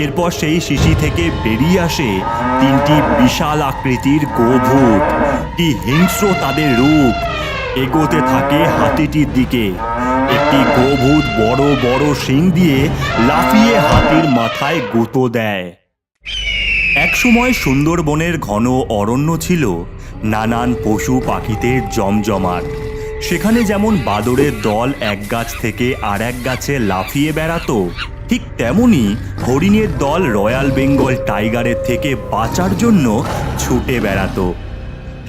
এরপর সেই শিশি থেকে বেরিয়ে আসে তিনটি বিশাল আকৃতির গোভূত। কি হিংস্র তাদের রূপ! এগোতে থাকে হাতিটির দিকে। একটি গোভূত বড় বড় শিং দিয়ে লাফিয়ে হাতির মাথায় গুঁতো দেয়। একসময় সুন্দরবনের ঘন অরণ্য ছিল নানান পশু পাখিদের জমজমাট। সেখানে যেমন বাদরের দল এক গাছ থেকে আর এক গাছে লাফিয়ে বেড়াতো, ঠিক তেমনি হরিণের দল রয়্যাল বেঙ্গল টাইগারের থেকে বাঁচার জন্য ছুটে বেড়াতো।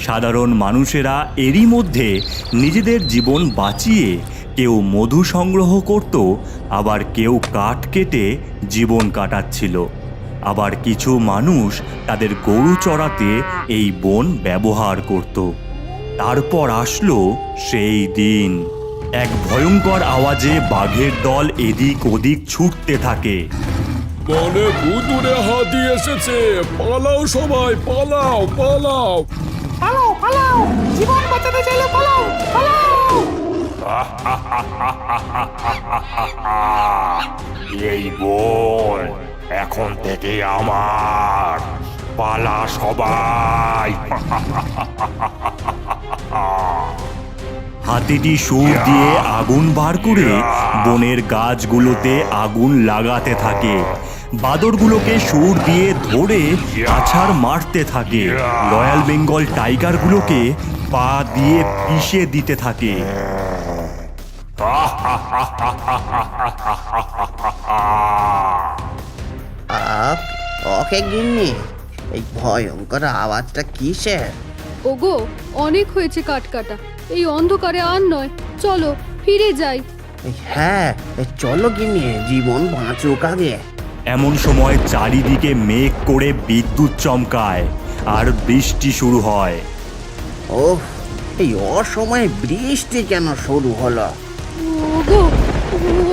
সাধারণ মানুষেরা এরই মধ্যে নিজেদের জীবন বাঁচিয়ে কেউ মধু সংগ্রহ করত, আবার কেউ কাঠ কেটে জীবন কাটাচ্ছিল। আবার কিছু মানুষ তাদের গরু চড়াতে এই বন ব্যবহার করত। তারপর আসলো সেই দিন। এক ভয়ঙ্কর আওয়াজে বাঘের দল এদিক ওদিক ছুটতে থাকে। বনে ভুতুড়ে হাতি এসেছে, পালাও সবাই, পালাও পালাও পালাও পালাও, জীবন বাঁচাতে চাইলে পালাও পালাও। এই বন এখন থেকে আমার, পালা সবাই। হাতিটি সুর দিয়ে আগুন বার করে বনের গাছগুলোতে আগুন লাগাতে থাকে। বাদরগুলোকে সুর দিয়ে ধরে আছাড় মারতে থাকে। রয়্যাল বেঙ্গল টাইগারগুলোকে পা দিয়ে পিষে দিতে থাকে। ওকে গিন্নি, এই ভয়ঙ্কর আওয়াজটা কিসের? ওগো, অনেক হয়েছে কাট কাটা, এই অন্ধকারে আর নয়, চলো ফিরে যাই। হ্যাঁ, চলো গিন্নি, জীবন বাঁচুক আগে। এমন সময় চারিদিকে মেঘ করে বিদ্যুৎ চমকায় আর বৃষ্টি শুরু হয়। ওহ, এই অসময়ে বৃষ্টি কেন শুরু হলো? ওগো,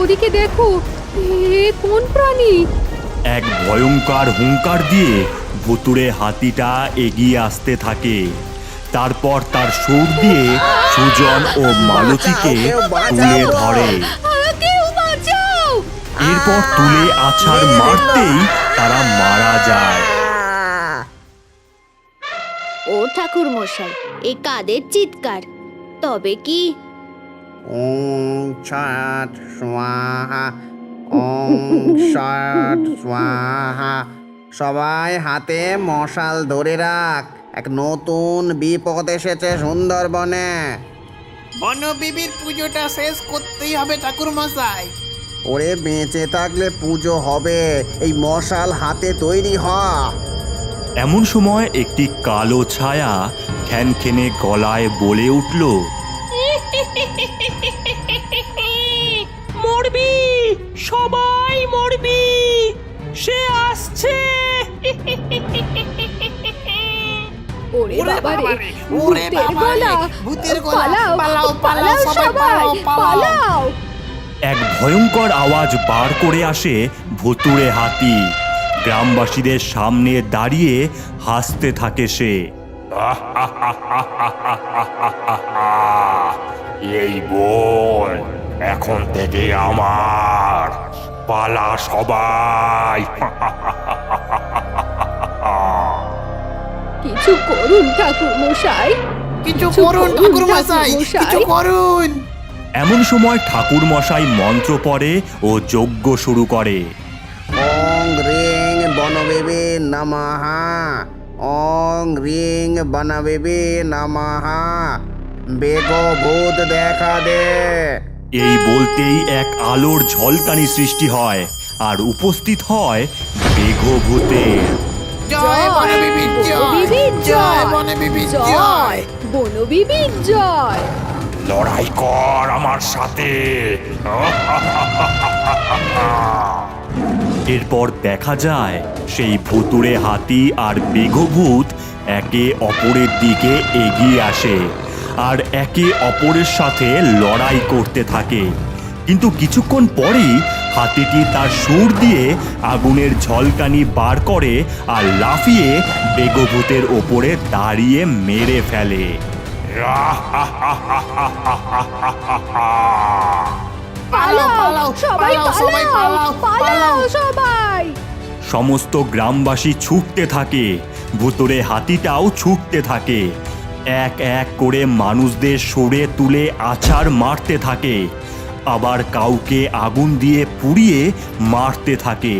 ওদিকে দেখো, এ কোন প্রাণী? এক ভয়ঙ্কর হুঙ্কার দিয়ে ভুতুড়ে হাতিটা এগিয়ে আসতে থাকে। তারপর তার সুর দিয়ে সুজন ও মালতীকে তুলে ধরে। কেউ বাঁচাও! এরপর তুলে আছাড় মারতেই তারা মারা যায়। ও ঠাকুর মশাই, এ কাদের চিৎকার? তবে কি? ওং ছট স্বাহা, ওং ছট স্বাহা। সবাই হাতে মশাল ধরে রাখ, এক নতুন বিপদ এসেছে সুন্দরবনে। বনবিবির পুজোটা শেষ করতেই হবে ঠাকুর মশাই। ওরে বেঁচে থাকলে পুজো হবে, এই মশাল হাতে তৈরি হ। এমন সময় একটি কালো ছায়া খ্যানখ্যানে গলায় বলে উঠল, মরবি, সবাই মরবি, সে আসছে। ওরে বাবা রে, ওরে ভূতের বাবা রে, গলা! ভূতের গলা! পালাও পালাও, পালাও পালাও, সবাই সবাই, পালাও, পালাও! পালাও! এক ভয়ঙ্কর আওয়াজ বার করে আসে ভুতুড়ে হাতি। গ্রামবাসীদের সামনে দাঁড়িয়ে হাসতে থাকে সে। এই বন এখন থেকে আমার, পালা সবাই। কিছু করুন ঠাকুর মশাই, কিছু করুন ঠাকুর মশাই, কিছু করুন। এমন সময় ঠাকুর মশাই মন্ত্র পড়ে ও যজ্ঞ শুরু করে। ওং রিং বনবেবে নমঃ, ওং রিং বনবেবে নমঃ। বেগো ভূত দেখা দে। এই বলতেই এক আলোর ঝলকানি সৃষ্টি হয় আর উপস্থিত হয় বেঘভূতের। জয় বনবিবির জয়, বনবিবির জয় জয়, বনবিবির জয়। জয় বনবিবির জয়। লড়াই কর আমার সাথে। এরপর দেখা যায় সেই ভুতুড়ে হাতি আর বেঘভূত একে অপরের দিকে এগিয়ে আসে আর একে অপরের সাথে লড়াই করতে থাকে। কিন্তু কিছুক্ষণ পরেই হাতিটি তার সুর দিয়ে আগুনের ঝলকানি বার করে আর লাফিয়ে বেঘভূতের ওপরে দাঁড়িয়ে মেরে ফেলে। পালাও সবাই, পালাও, সবাই পালাও পালাও, পালাও সবাই। সমস্ত গ্রামবাসী ছুটতে থাকে, ভুতুড়ে হাতিটাও ছুটতে থাকে। এক এক করে মানুষদের সরে তুলে আছাড় মারতে থাকে, আবার কাউকে আগুন দিয়ে পুড়িয়ে মারতে থাকে।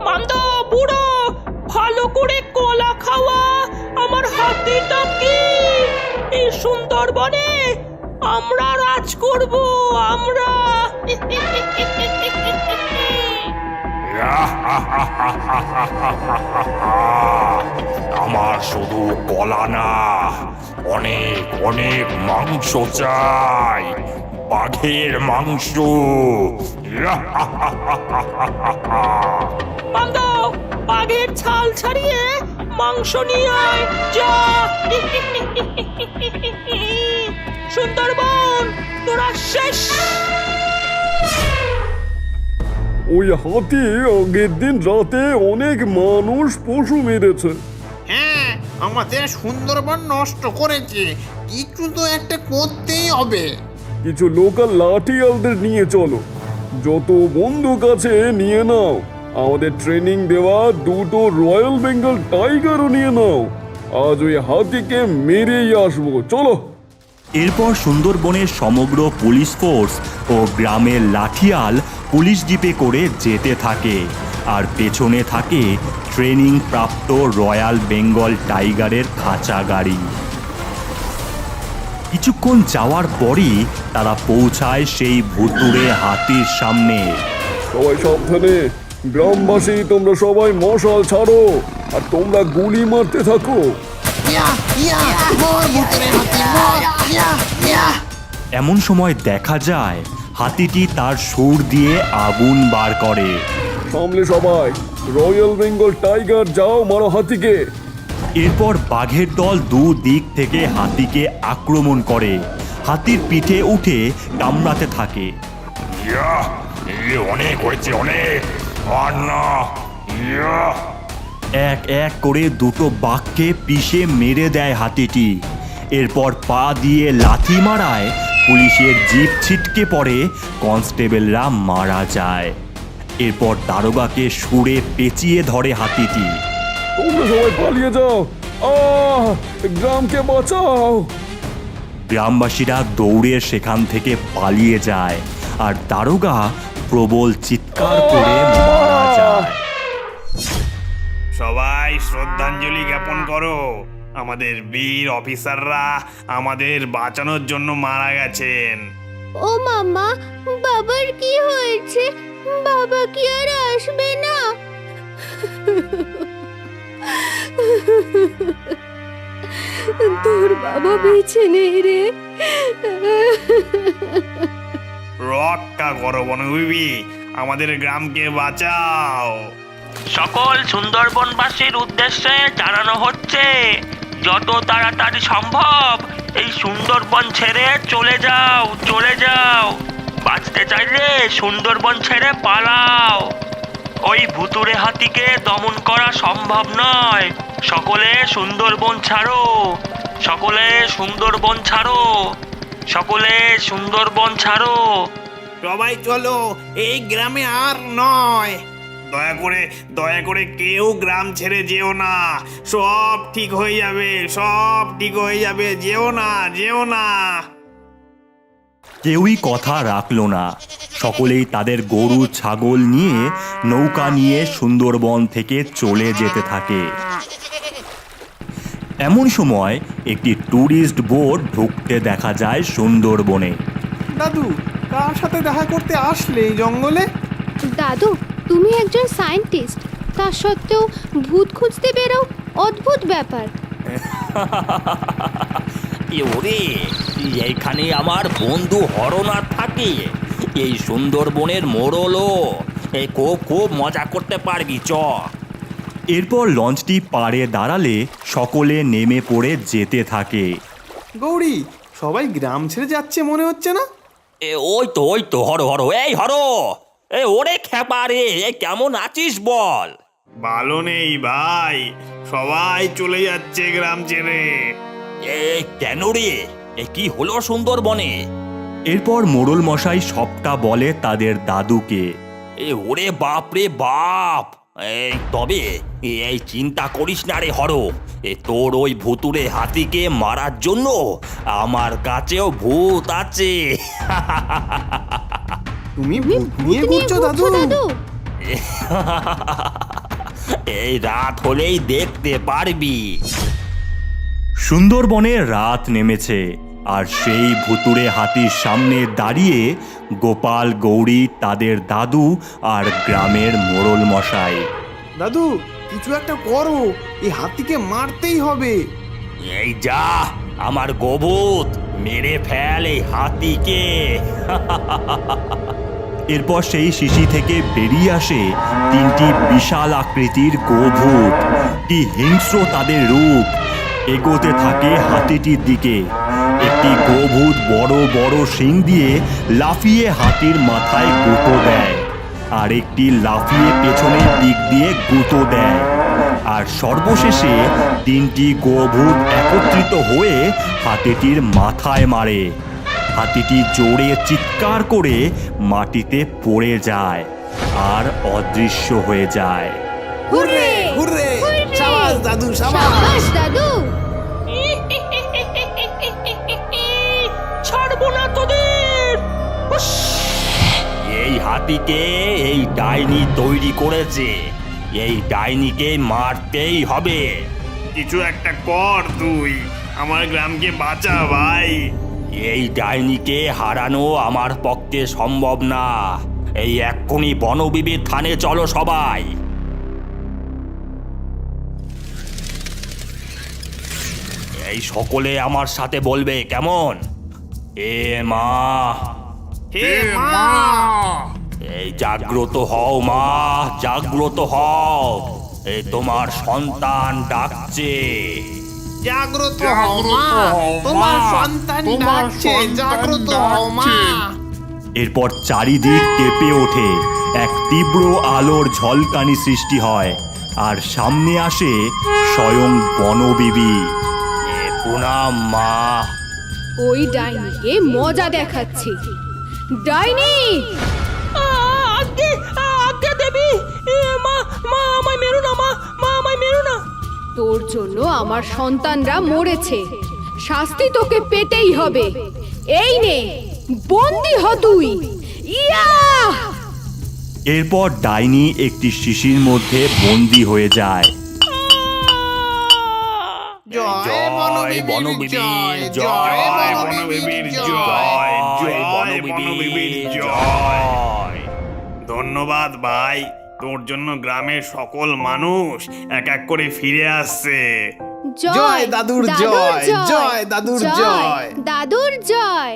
মান্দ বুড়ো, ভালো করে কলা খাওয়া আমার হাতিটা কি? এই সুন্দরবনে আমরা রাজ করব, আমরা। আমার শুধু কলা না, অনেক অনেক মাংস চাই, বাঘের মাংস। মান্দ, বাঘের ছাল ছাড়িয়ে মাংস নিয়ে আয়, যা। সুন্দরবন তোরা শেষ। ওই হাতি আগের দিন রাতে অনেক মানুষ পশু মেরেছে। হ্যাঁ, আমাদের সুন্দরবন নষ্ট করেছে, কিছু তো একটা করতেই হবে। কিছু লোকাল লাঠিয়ালদের নিয়ে চলো, যত বন্দুক আছে নিয়ে নাও, আমাদের ট্রেনিং দেওয়া দুটো রয়্যাল বেঙ্গল টাইগারও নিয়ে নাও। আজ ওই হাতিকে মেরেই আসবো, চলো। এরপর সুন্দরবনের সমগ্র পুলিশ ফোর্স ও গ্রামের লাঠিয়াল পুলিশ জিপে করে যেতে থাকে, আর পেছনে থাকে ট্রেনিং প্রাপ্ত রয়্যাল বেঙ্গল টাইগারের খাঁচা গাড়ি। কিছুক্ষণ যাওয়ার পরই তারা পৌঁছায় সেই ভুতুড়ে হাতির সামনে। সবাই সাবধানে, গ্রামবাসী তোমরা সবাই মশাল ছাড়ো, আর তোমরা গুলি মারতে থাকো। ইয়া ইয়া, মর ভুতুড়ে হাতি, মর। ইয়া ইয়া। এমন সময় দেখা যায় হাতিটি তার সুর দিয়ে আগুন বার করে। সামলে সবাই, রয়্যাল বেঙ্গল টাইগার, যাও মারো হাতিকে। এরপর বাঘের দল দুদিক থেকে হাতিকে আক্রমণ করে, হাতির পিঠে উঠে কামড়াতে থাকে। অনেক হয়েছে, অনেক, আর না। এক এক করে দুটো বাঘকে পিষে মেরে দেয় হাতিটি। এরপর পা দিয়ে লাথি মারায় পুলিশের জিপ ছিটকে পড়ে, কনস্টেবলরা মারা যায়। এরপর দারোগাকে সুরে পেঁচিয়ে ধরে হাতিটি। তোমরা সবাই পালিয়ে যাও, গ্রামকে বাঁচাও। গ্রামবাসীরা দৌড়ে সেখান থেকে পালিয়ে যায়, আর দারোগা প্রবল চিৎকার করে মারা যায়। সবাই শ্রদ্ধাঞ্জলি জ্ঞাপন করো, আমাদের বীর অফিসাররা আমাদের বাঁচানোর জন্য মারা গেছেন। ও মামা, বাবার কি হয়েছে? বাবা কি আর আসবে না? তোর বাবা বেঁচে নেই রে। রক্ষা করো বনবিবি, আমাদের গ্রামকে বাঁচাও। সকল সুন্দরবনবাসীর উদ্দেশ্যে জানানো হচ্ছে, যত তাড়াতাড়ি সম্ভব এই সুন্দরবন ছেড়ে চলে যাও, চলে যাও। বাঁচতে চাইলে সুন্দরবন ছেড়ে পালাও। ওই ভুতুড়ে হাতিকে দমন করা সম্ভব নয়। সকলে সুন্দরবন ছাড়ো, সকলে সুন্দরবন ছাড়ো, সকলে সুন্দরবন ছাড়ো। সবাই চলো, এই গ্রামে আর নয়। দয়া করে কেউ গ্রাম ছেড়ে যেও না, সব ঠিক হয়ে যাবে, সব ঠিক হয়ে যাবে, যেও না, যেও না। কেউই কথা রাখলো না। সকলেই তাদের গরু ছাগল নিয়ে নৌকা নিয়ে সুন্দরবন থেকে চলে যেতে থাকে। এমন সময় একটি ট্যুরিস্ট বোট ঢুকতে দেখা যায় সুন্দরবনে। দাদু, কার সাথে দেখা করতে আসলে এই জঙ্গলে? দাদু, তুমি একজন সায়েন্টিস্ট, তা সত্ত্বেও ভূত খুঁজতে বেরো, অদ্ভুত ব্যাপার। ওরে, এইখানে আমার বন্ধু হরনাথ থাকে, এই সুন্দরবনের মোড়লো। এই খুব মজা করতে পারবি, চ। এরপর লঞ্চটি পাড়ে দাঁড়ালে সকলে নেমে পড়ে যেতে থাকে। গৌরী, সবাই গ্রাম ছেড়ে যাচ্ছে মনে হচ্ছে না? ওই তো হরো, এই হরো, ওরে খেপা রে, কেমন আছিস বল? ভালো নেই ভাই, সবাই চলে যাচ্ছে গ্রাম ছেড়ে। এ কেন রে? এ কি হলো সুন্দরবনে? এরপর মোড়ল মশাই সবটা বলে তাদের দাদুকে। এ ওরে বাপ রে বাপ! এই তবে এই চিন্তা করিস না রে হর, এ তোর ওই ভুতুরে হাতিকে মারার জন্য আমার কাছেও ভূত আছে। তুমি ভূত নিয়ে ঘুরছো দাদু? এই রাত হলেই দেখতে পারবি। সুন্দরবনে রাত নেমেছে, আর সেই ভুতুড়ে হাতির সামনে দাঁড়িয়ে গোপাল, গৌরী, তাদের দাদু আর গ্রামের মোড়ল মশাই। দাদু কিছু একটা করো, এই হাতিকে মারতেই হবে। এই যা আমার গোভূত, মেরে ফেল এই হাতিকে। এরপর সেই শিশি থেকে বেরিয়ে আসে তিনটি বিশাল আকৃতির গোভূত। কি হিংস্র তাদের রূপ! এগোতে থাকে হাতিটির দিকে। একটি গোভূত বড় বড় শিং দিয়ে লাফিয়ে হাতির মাথায় গুঁতো দেয়, আর একটি লাফিয়ে পেছনের দিক দিয়ে গুঁতো দেয়, আর সর্বশেষে তিনটি গোভূত একত্রিত হয়ে হাতিটির মাথায় মারে। হাতিটি জোরে চিৎকার করে মাটিতে পড়ে যায় আর অদৃশ্য হয়ে যায়। হুররে হুররে, সাবাস দাদু সাবাস। সাবাস দাদু। ছাড়বো না তোদের। উস! এই হাতিকে এই ডাইনি তৈরি করেছে, এই ডাইনিকে মারতেই হবে। কিছু একটা কর তুই, আমার গ্রামকে বাঁচা ভাই। এই ডাইনিকে হারানো আমার পক্ষে সম্ভব না। এই এক্ষুনি বনবিবির থানে চলো সবাই। এই সকলে আমার সাথে বলবে, কেমন? এ মা, হে মা! এই জাগ্রত হও মা, জাগ্রত হও। এই তোমার সন্তান ডাকছে। জাগ্রত হও মা, তোমার সন্তান ডাকছে, জাগ্রত হও মা। এরপর চারিদিক কেঁপে ওঠে, এক তীব্র আলোর ঝলকানি সৃষ্টি হয়, আর সামনে আসে স্বয়ং বনবিবি। এ প্রণাম মা। ওই ডাইনিকে মজা দেখাচ্ছি। ডাইনি! আগে আগে দেবী! মা মা আমায় মেরো না, মা মা আমায় মেরো না। তোর জন্য আমার সন্তানরা মরেছে, শাস্তি তোকে পেতেই হবে। এই নে, বন্দি হ তুই। ইয়া! এরপর ডাইনি একটি শিশির মধ্যে বন্দী হয়ে যায়। জয় বনবিবির জয়, জয় বনবিবির জয়, জয় বনবিবির জয়। ধন্যবাদ ভাই, তোর জন্য গ্রামের সকল মানুষ এক এক করে ফিরে আসছে। জয় দাদুর জয়, জয় দাদুর জয়। দাদুর জয়।